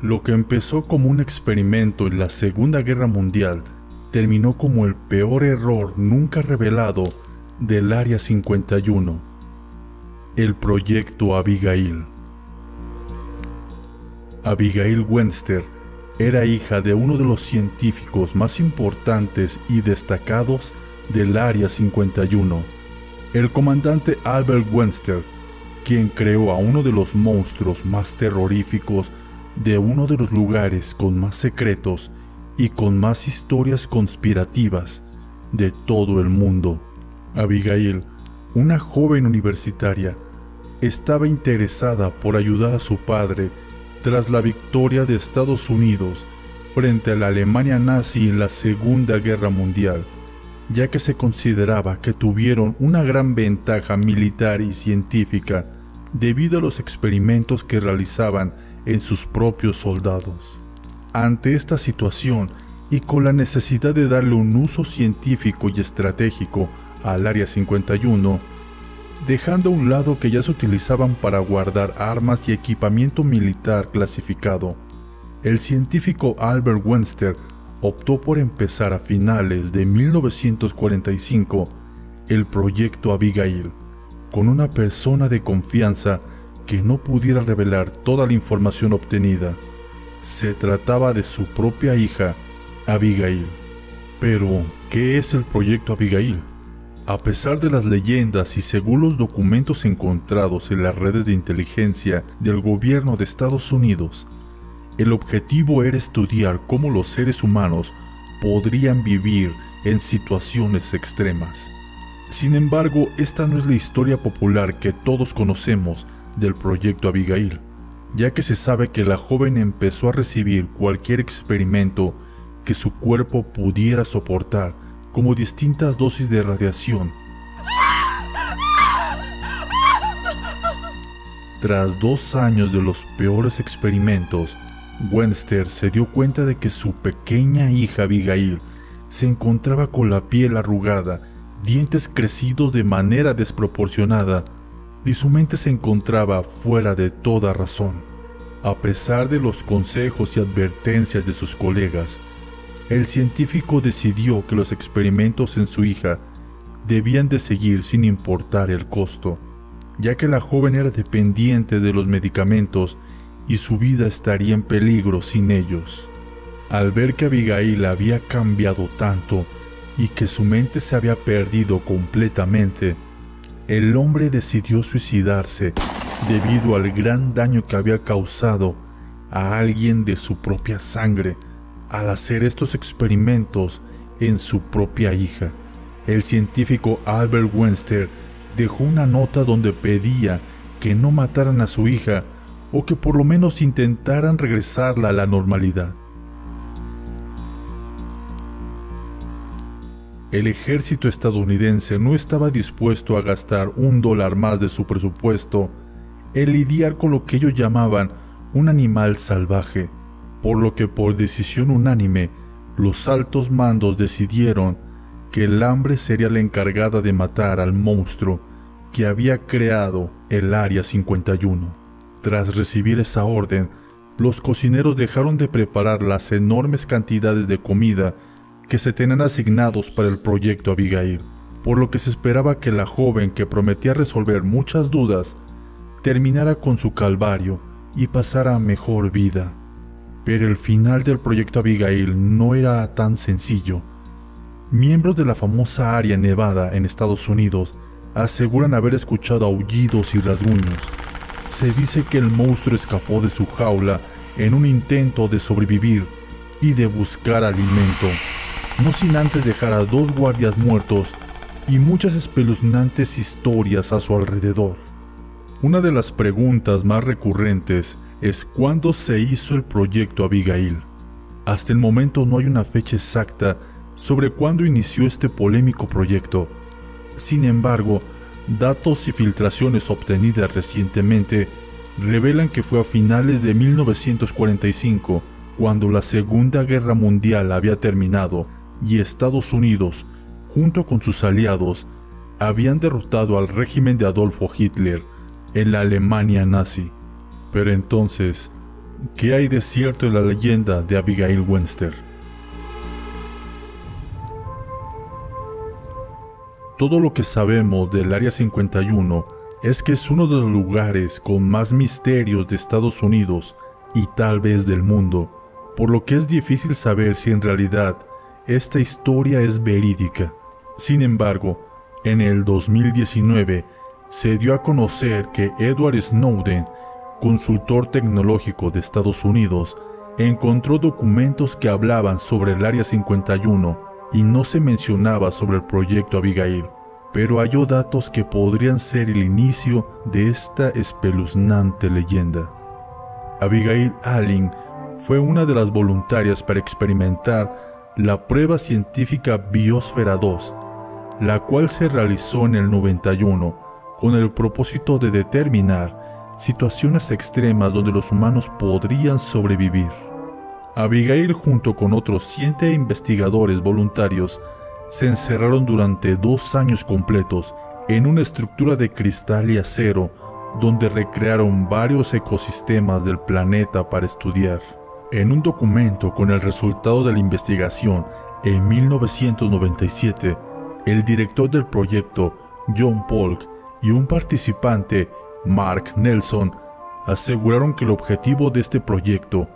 Lo que empezó como un experimento en la Segunda Guerra Mundial terminó como el peor error nunca revelado del Área 51, el Proyecto Abigail. Abigail Webster era hija de uno de los científicos más importantes y destacados del Área 51, el comandante Albert Webster, quien creó a uno de los monstruos más terroríficos de uno de los lugares con más secretos y con más historias conspirativas de todo el mundo. Abigail, una joven universitaria, estaba interesada por ayudar a su padre tras la victoria de Estados Unidos frente a la Alemania nazi en la Segunda Guerra Mundial, ya que se consideraba que tuvieron una gran ventaja militar y científica debido a los experimentos que realizaban en sus propios soldados. Ante esta situación y con la necesidad de darle un uso científico y estratégico al Área 51, dejando a un lado que ya se utilizaban para guardar armas y equipamiento militar clasificado, el científico Albert Webster optó por empezar a finales de 1945 el Proyecto Abigail, con una persona de confianza que no pudiera revelar toda la información obtenida. Se trataba de su propia hija, Abigail. Pero, ¿qué es el Proyecto Abigail? A pesar de las leyendas y según los documentos encontrados en las redes de inteligencia del gobierno de Estados Unidos, el objetivo era estudiar cómo los seres humanos podrían vivir en situaciones extremas. Sin embargo, esta no es la historia popular que todos conocemos del Proyecto Abigail, ya que se sabe que la joven empezó a recibir cualquier experimento que su cuerpo pudiera soportar, como distintas dosis de radiación. Tras 2 años de los peores experimentos, Webster se dio cuenta de que su pequeña hija Abigail se encontraba con la piel arrugada, dientes crecidos de manera desproporcionada, y su mente se encontraba fuera de toda razón. A pesar de los consejos y advertencias de sus colegas, el científico decidió que los experimentos en su hija debían de seguir sin importar el costo, ya que la joven era dependiente de los medicamentos y su vida estaría en peligro sin ellos. Al ver que Abigail había cambiado tanto y que su mente se había perdido completamente, el hombre decidió suicidarse debido al gran daño que había causado a alguien de su propia sangre al hacer estos experimentos en su propia hija. El científico Albert Webster dejó una nota donde pedía que no mataran a su hija o que por lo menos intentaran regresarla a la normalidad. El ejército estadounidense no estaba dispuesto a gastar $1 más de su presupuesto en lidiar con lo que ellos llamaban un animal salvaje, por lo que por decisión unánime, los altos mandos decidieron que el hambre sería la encargada de matar al monstruo que había creado el Área 51. Tras recibir esa orden, los cocineros dejaron de preparar las enormes cantidades de comida que se tenían asignados para el Proyecto Abigail, por lo que se esperaba que la joven, que prometía resolver muchas dudas, terminara con su calvario y pasara a mejor vida. Pero el final del Proyecto Abigail no era tan sencillo. Miembros de la famosa área Nevada en Estados Unidos aseguran haber escuchado aullidos y rasguños. Se dice que el monstruo escapó de su jaula en un intento de sobrevivir y de buscar alimento, no sin antes dejar a 2 guardias muertos y muchas espeluznantes historias a su alrededor. Una de las preguntas más recurrentes es cuándo se hizo el Proyecto Abigail. Hasta el momento no hay una fecha exacta sobre cuándo inició este polémico proyecto. Sin embargo, datos y filtraciones obtenidas recientemente revelan que fue a finales de 1945, cuando la Segunda Guerra Mundial había terminado y Estados Unidos, junto con sus aliados, habían derrotado al régimen de Adolfo Hitler en la Alemania nazi. Pero entonces, ¿Qué hay de cierto en la leyenda de Abigail Webster? Todo lo que sabemos del Área 51 es que es uno de los lugares con más misterios de Estados Unidos y tal vez del mundo, por lo que es difícil saber si en realidad esta historia es verídica. Sin embargo, en el 2019 se dio a conocer que Edward Snowden, consultor tecnológico de Estados Unidos, encontró documentos que hablaban sobre el Área 51 y no se mencionaba sobre el proyecto Abigail, pero halló datos que podrían ser el inicio de esta espeluznante leyenda. Abigail Allen fue una de las voluntarias para experimentar la prueba científica Biosfera 2, la cual se realizó en el 91 con el propósito de determinar situaciones extremas donde los humanos podrían sobrevivir. Abigail, junto con otros 7 investigadores voluntarios, se encerraron durante 2 años completos en una estructura de cristal y acero donde recrearon varios ecosistemas del planeta para estudiar. En un documento con el resultado de la investigación en 1997, el director del proyecto, John Polk, y un participante, Mark Nelson, aseguraron que el objetivo de este proyecto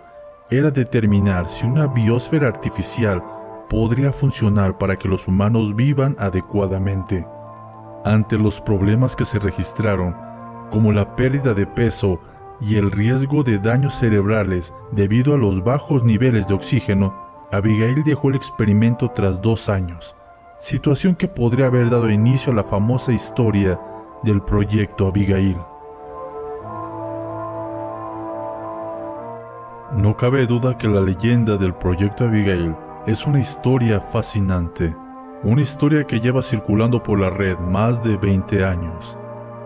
era determinar si una biosfera artificial podría funcionar para que los humanos vivan adecuadamente. Ante los problemas que se registraron, como la pérdida de peso y el riesgo de daños cerebrales debido a los bajos niveles de oxígeno, Abigail dejó el experimento tras 2 años, situación que podría haber dado inicio a la famosa historia del proyecto Abigail. No cabe duda que la leyenda del proyecto Abigail es una historia fascinante, una historia que lleva circulando por la red más de 20 años.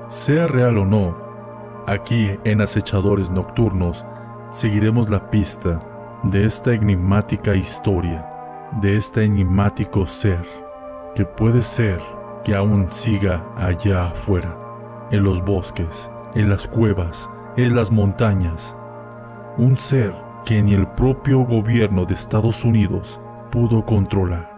Sea real o no, aquí en Acechadores Nocturnos seguiremos la pista de esta enigmática historia, de este enigmático ser, que puede ser que aún siga allá afuera, en los bosques, en las cuevas, en las montañas. Un ser que ni el propio gobierno de Estados Unidos pudo controlar.